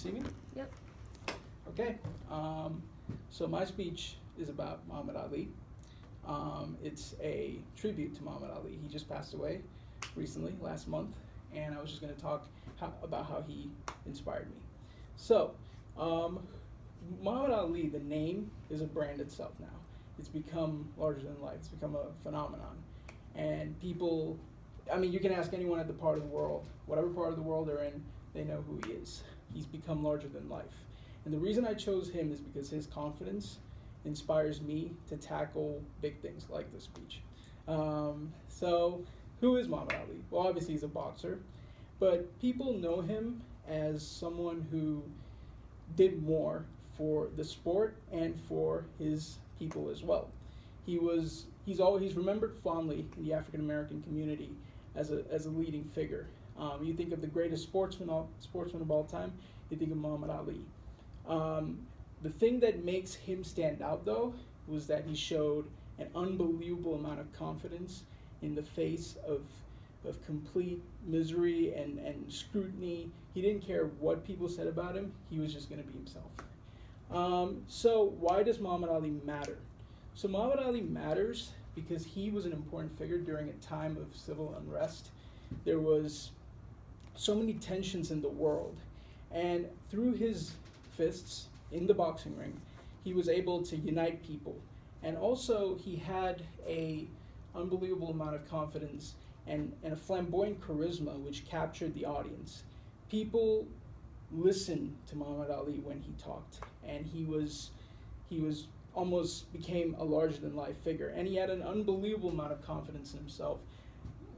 see me? Yep. Okay. So my speech is about Muhammad Ali. It's a tribute to Muhammad Ali. He just passed away recently, last month, and I was just going to talk about how he inspired me. So, Muhammad Ali, the name, is a brand itself now. It's become larger than life. It's become a phenomenon. And people, I mean, you can ask anyone at the part of the world, whatever part of the world they're in, they know who he is. He's become larger than life. And the reason I chose him is because his confidence inspires me to tackle big things like this speech. So, who is Muhammad Ali? Well, obviously he's a boxer, but people know him as someone who did more for the sport and for his people as well. He's always remembered fondly in the African American community as a leading figure. You think of the greatest sportsman of all time, you think of Muhammad Ali. The thing that makes him stand out, though, was that he showed an unbelievable amount of confidence in the face of complete misery and scrutiny. He didn't care what people said about him. He was just going to be himself. So why does Muhammad Ali matter? So Muhammad Ali matters because he was an important figure during a time of civil unrest. There was so many tensions in the world, and through his fists in the boxing ring, he was able to unite people. And also he had a unbelievable amount of confidence and a flamboyant charisma which captured the audience. People listened to Muhammad Ali when he talked, and he was almost became a larger than life figure. And he had an unbelievable amount of confidence in himself,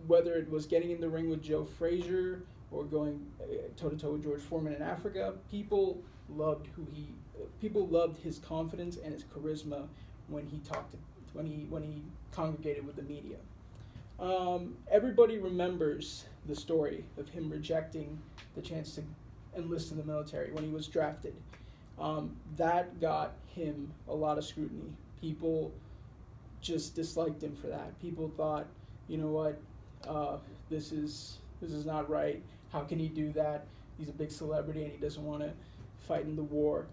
whether it was getting in the ring with Joe Frazier or going toe to toe with George Foreman in Africa. People loved his confidence and his charisma when he talked when he congregated with the media. Everybody remembers the story of him rejecting the chance to enlist in the military when he was drafted. That got him a lot of scrutiny. People just disliked him for that. People thought, you know what, this is not right. How can he do that? He's a big celebrity and he doesn't want to fight in the war.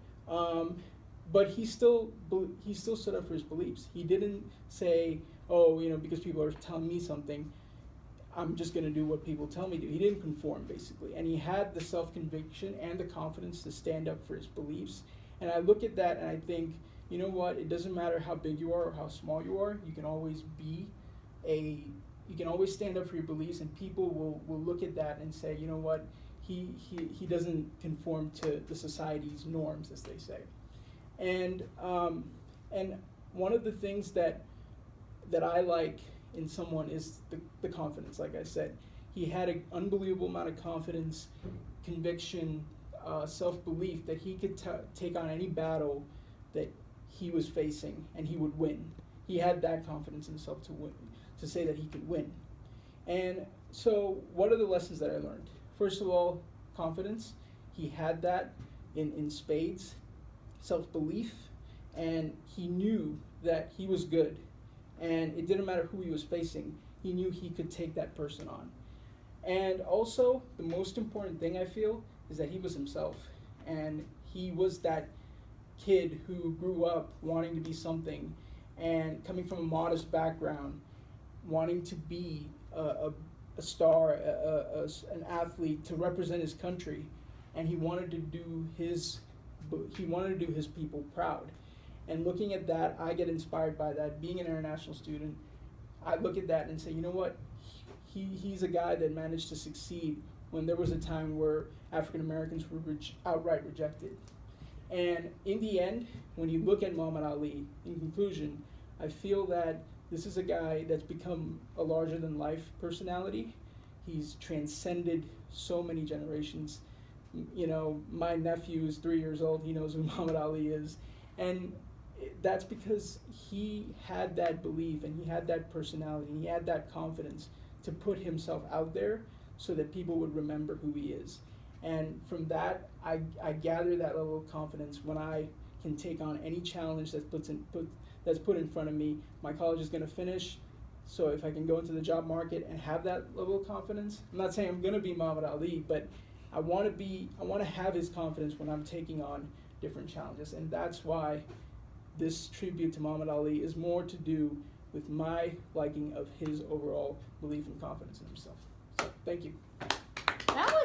But he still stood up for his beliefs. He didn't say, oh, because people are telling me something, I'm just going to do what people tell me to. He didn't conform, basically. And he had the self-conviction and the confidence to stand up for his beliefs. And I look at that and I think, you know what, it doesn't matter how big you are or how small you are, you can always stand up for your beliefs, and people will look at that and say, you know what, he doesn't conform to the society's norms, as they say. And one of the things that I like in someone is the confidence. Like I said, he had an unbelievable amount of confidence, conviction, self-belief that he could take on any battle that he was facing and he would win. He had that confidence in himself to win, to say that he could win. And so what are the lessons that I learned? First of all, confidence. He had that in spades. Self-belief, and he knew that he was good, and it didn't matter who he was facing. He knew he could take that person on. And also, the most important thing I feel is that he was himself, and he was that kid who grew up wanting to be something, and coming from a modest background, wanting to be a star, an athlete, to represent his country, and he wanted to do his people proud. And looking at that, I get inspired by that. Being an international student, I look at that and say, you know what, he's a guy that managed to succeed when there was a time where African Americans were outright rejected. And in the end, when you look at Muhammad Ali, in conclusion, I feel that this is a guy that's become a larger than life personality. He's transcended so many generations. My nephew is 3 years old. He knows who Muhammad Ali is. And that's because he had that belief and he had that personality. He had that confidence to put himself out there so that people would remember who he is. And from that, I gather that level of confidence when I can take on any challenge that's put in front of me. My college is going to finish. So if I can go into the job market and have that level of confidence, I'm not saying I'm going to be Muhammad Ali, but I want to have his confidence when I'm taking on different challenges, and that's why this tribute to Muhammad Ali is more to do with my liking of his overall belief and confidence in himself. So, thank you. That was